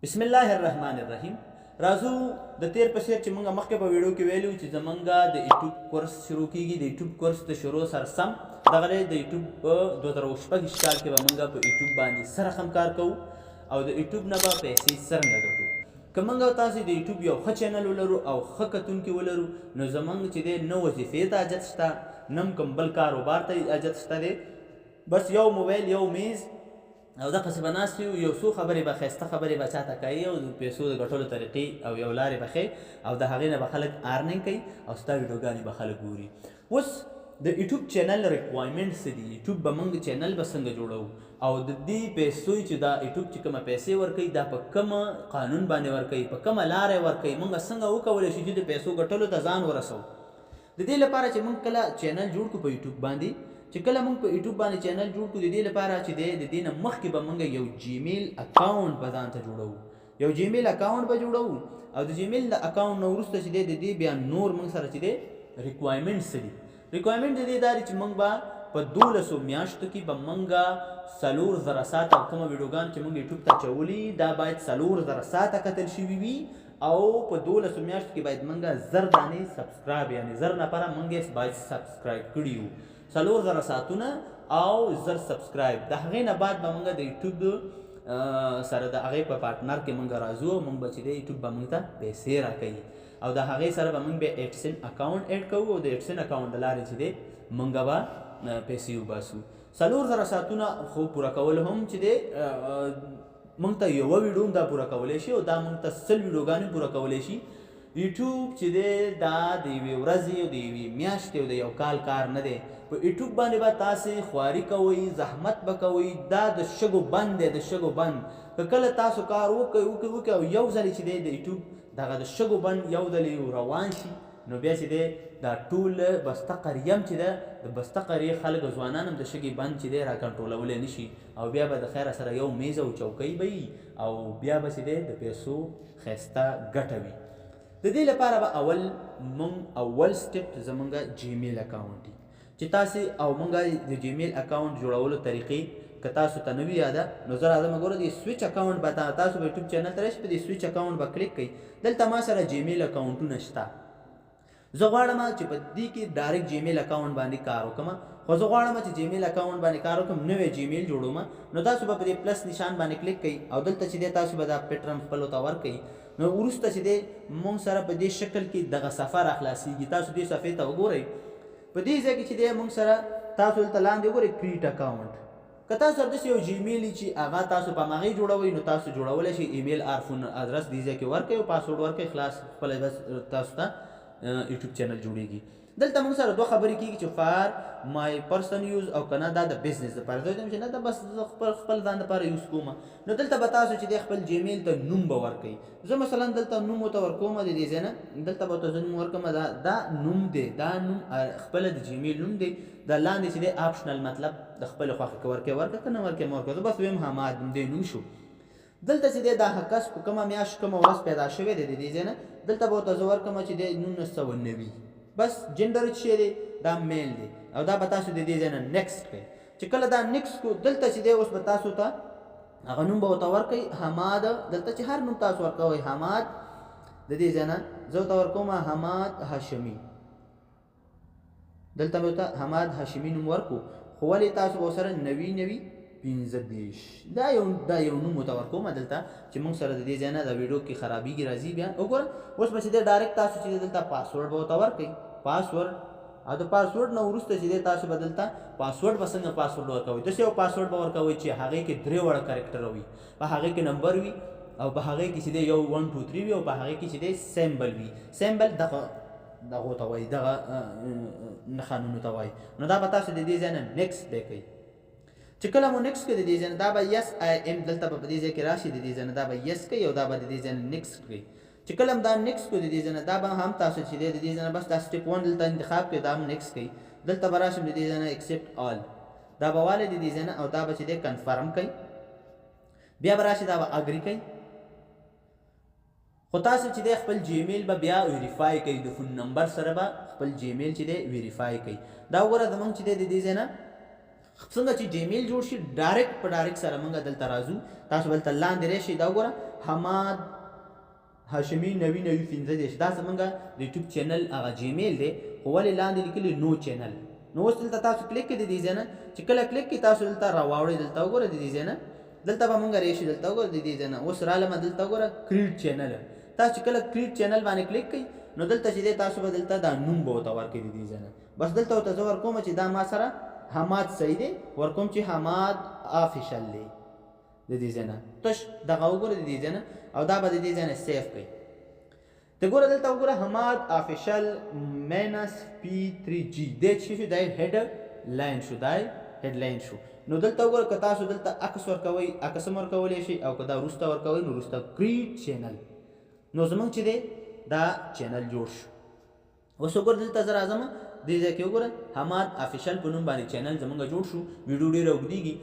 बिस्मिल्लाहिर्रहमानिर्रहीम। राजू د تیر په شیر چې مونږه مخکې په ویډیو کې ویلو چې زمونږه د یوټیوب کورس شروع کیږي. د یوټیوب کورس د شروع سره سم دغه د یوټیوب په 2016 کال کې به مونږه په یوټیوب باندې سره هم کار کوو او د یوټیوب نه به پیسې څرنګه ګټو. که مونږ تاسو د یوټیوب یو ښه چینل ولرو او ښه کتونکي ولرو نو زمونږ چې دی نه وظیفې ته حاجت شته نه کوم بل کاروبار ته حاجت شته دی. بس یو موبایل یو میز او دغسې به ناست یو څو خبرې به ښایسته خبرې به چاته کوي او د پیسو د ګټلو طریقې او یو لارې به ښیي او د هغې نه به خلک ارننګ کوي او ستا ویډیوګانې به خلک ګوري. اوس د یوټیوب چینل ریکوایرمنټ څه دي؟ یوټیوب به موږ چینل به څنګه جوړو او د دې پیسو چې دا یوټیوب چې کومه پیسې ورکوي دا په کومه قانون باندې ورکوي، په کومه لارې ورکوي، موږ څنګه وکولی شو چې د پیسو ګټلو ته ځان ورسوو. د دې لپاره چې موږ کله چینل جوړ کړو په یوټیوب باندې، چې کله موږ په یوټیوب باندې چینل جوړ کړو د دې لپاره چې د دې نه مخکې به موږ یو جیمیل اکاونټ به ځان ته جوړوو. یو جیمیل اکاونټ به جوړوو او د جیمیل د اکاونټ نه وروسته چې د دې بیا نور موږ سره چې د ریکوایرمنټ څه دي. ریکوایرمنټ د دې دا دی چې موږ به په 1200 میاشتو کې به موږ 4000 ساعت او کومه ویډیوګان چې موږ یوټیوب ته اچولي دا باید 4000 ساعت کتل شوي وي او په 1200 میاشتو کې باید موږ 1000 دانې سبسکرایب یعنې 1000 نفره موږ باید سبسکرایب کړي وو. 4000 ساعتونه او 1000 سبسکرایب. د هغې نه بعد به موږ د یوټیوب سره د هغې په پارټنر کې موږ راځو او موږ به چې د یوټیوب به موږ ته پیسې راکوي او د هغې سره به موږ بیا ایډسن اکاونټ ایډ کوو او د ایډسن اکاونټ د لارې چې دی موږ به پیسې وباسو. 4000 ساعتونه خو پوره کول هم چې دی موږ ته یوه ویډیو هم دا پوره کولی شي او دا موږ ته 100 ویډیوګانې پوره کولی شي. یوټیوب چې دی دا د یوې ورځې او د یوې میاشتې او د یو کال کار نه دی. په یوټیوب باندې به تاسې خواري کوئ، زحمت به کوئ، دا د شګو بند دی، د شګو بند. که کله تاسو کار وکئ او یو ځلې چې دی د یوټیوب دغه د شګو بند یو ځلې روان شي نو بیا چې دی دا ټول بسته قریه هم چې ده د بسته قریې خلک ځوانان هم د شګې بند چې دی را کنټرولولی نه شي او بیا به د خیره سره یو میز او چوکۍ به وي او بیا به چې دی د پیسو ښایسته ګټه وي. د دې لپاره به اول سټپ زمونږ جیمیل اکاونټ دی چې تاسې او مونږ د جیمیل اکاونټ جوړولو طریقې که تاسو ته نه وي یاده نو زه راځم ګوره د سویچ اکاونټ به تاسو به یوټیوب چینل ته راشئ، په دې سویچ اکاونټ به کلیک کوئ. دلته ما سره جیمیل اکاونټونه شته. زه غواړم چې په دې کې ډایرکټ جیمیل اکاونټ باندې کار وکړم، خو زه غواړم چې جیمیل اکاونټ باندې کار وکړم نوی جیمیل جوړوم نو تاسو به په دې پلس نشان باندې کلیک کوئ او دلته چې دی تاسو به دا پیټرن خپلو ته ورکوئ. نو وروسته چې دی مونږ سره په دې شکل کې دغه صفحه راخلاصېږي. تاسو دې صفحې ته وګورئ. په دې ځای کې چې دی مونږ سره تاسو دلته لاندې وګورئ کریټ اکاونټ. که تاسو سره داسې یو جیمیل چې هغه تاسو په هماغې جوړوئ نو تاسو جوړولی شئ. ایمیل اور فون ادرس دې ځای کې ورکوئ او پاسورډ ورکوئ، خلاص خپله بس تاسو ته یوټیوب چینل جوړیږي. دلته موږ سره دوه خبرې کېږي چې فار مای پرسن یوز او که نه دا د بزنس لپاره. زه وایم چې نه دا بس زه خپل ځان لپاره یوز کوم. نو دلته به تاسو چې دی خپل جیمیل ته نوم به ورکوئ. زه مثلا دلته نوم ورته ورکوم د دې ځای نه دلته به ورته زه نوم ورکوم دا نوم دی، دا نوم خپله د جیمیل نوم دی. دا لاندې چې دی آپشنل مطلب د خپلې خوښې که ورکوې ورکړه که نه ورکوې مه ورکوه. زه بس ویم حماد دی نوم شو. دلته چې دی دا کس په کومه میاشت کومه ورځ پیدا شوی دی د دې ځای نه دلته به ورته زه ورکړم چې دی 1990 بس جنډر چې شی دی دا میل دی او دا به تاسو د دې ځای نه نیکسټ کړئ. چې کله دا نیکسټ کړو دلته چې دی اوس به تاسو ته هغه نوم به ورته ورکوئ حماد. دلته چې هر نوم تاسو ورکوئ حماد د دې ځای نه زه ورته ورکوم حماد هاشمي. دلته به ورته حماد هاشمي نوم ورکړو خو ولې تاسو به ورسره 90 دا یو نوم ورته ورکوم. دلته چې موږ سره د دې ځای نه د ویډیو کې خرابېږي راځي بیا وګوره. اوس به چې دی ډایرکټ تاسو چې دلته پاسورډ به ورته ورکوئ پاسورډ او د پاسورډ نه وروسته چې دی تاسو به دلته پاسورډ به څنګه پاسورډ ورکوئ. داسې یو پاسورډ به ورکوئ چې هغې کې 3 وړه کرکټر وي، په هغې کې نمبر وي او په هغې کې چې دی یو 1 2 3 وي او په هغې کې چې دی سیمبل وي. سیمبل دغو ته وایي دغه نښانونو ته وایي. نو دا به تاسو د دې ځای نه نیکسټ دی کوئ. چې کله مو نیکسټ کړئ د دې ځای نه دا به یس آی ایم دلته به په دې ځای کې راشي. د دې ځای نه دا به یس کوئ او دا به د دې ځای نه نیکسټ کړئ. چې کله هم دا نیکسټ کړو د دې ځای نه دا به هم تاسو چې دی د دې ځای نه بس دا سټپ 1 دلته انتخاب کړئ دا هم نیکسټ کوئ. دلته به راشم د دې ځای نه ایکسپټ آل دا به والی د دې ځای نه او دا به چې دی کنفرم کوئ. بیا به راشي دا به اګري کوئ. خو تاسو چې دی خپل جیمیل به بیا ویریفای کوئ. د فون نمبر سره به خپل جیمیل چې دی ویریفای کوئ. دا وګوره زموږ چې دی د دې ځای نه څنګه چې جیمیل جوړ شي ډایرکټ په ډایرکټ سره موږ دلته راځو. تاسو دلته لاندې راشئ دا وګوره حماد هاشمي 9015 دا زمونږ د یوټیوب چینل هغه جیمیل دی خو ولې لاندې لیکلي نو چینل نو اوس دلته تاسو کلیک کړئ د دې ځای نه چې کله کلیک کړئ تاسو دلته راواوړئ دلته وګورئ د دې ځای نه دلته به مونږ راشي دلته وګورئ د دې ځای نه اوس رالم دلته وګوره کریټ چینل تاسو چې کله کریټ چینل باندې کلیک کړئ نو دلته چې دی تاسو به دلته دا نوم به ورته ورکړئ د دې ځای نه بس دلته ورته زه ورکوم چې دا ما سره حماد صحیح دی ورکوم چې حماد آفیشل دی د دې ځای نه تش دغه وګوره د دې ځای نه او دا به د دې ځای نه سیف کړئ ته ګوره دلته وګوره حماد آفیشل -P3G دی چې شو دی هیډ لاین شو دی هیډ لاین شو نو دلته وګوره که تاسو دلته عکس ورکوئ عکس هم ورکولی شئ او که دا وروسته ورکوئ نو وروسته کریټ چینل نو زمونږ چې دی دا چینل جوړ شو اوس وګوره دلته زه راځم دې ځای کې وګوره حماد آفیشل په نوم باندې چینل زمونږ جوړ شو ویډیو ډېره اوږدېږي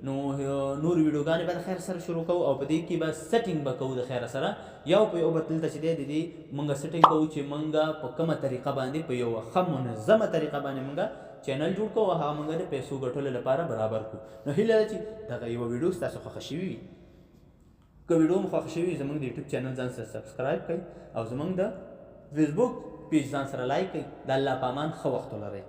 نو نور ویډیوګانې به د خیر سره شروع کوو او په دې کې به سیټینګ به کوو د خیر سره یو په یو به دلته چې دی د دې مونږ سیټینګ کوو چې مونږ په کومه طریقه باندې په یو ښه منظمه طریقه باندې مونږ چینل جوړ کوو او هغه مونږ د پیسو ګټلو لپاره برابر کړو نو هیله ده چې دغه یوه ویډیو ستاسو خوښه شوي وي که ویډیو مو خوښه شوي وي زموږ د یوټیوب چینل ځان سره سبسکرایب کړئ او زموږ د فیسبوک پیج ځان سره لایک کړئ د الله په امان ښه وخت ولرئ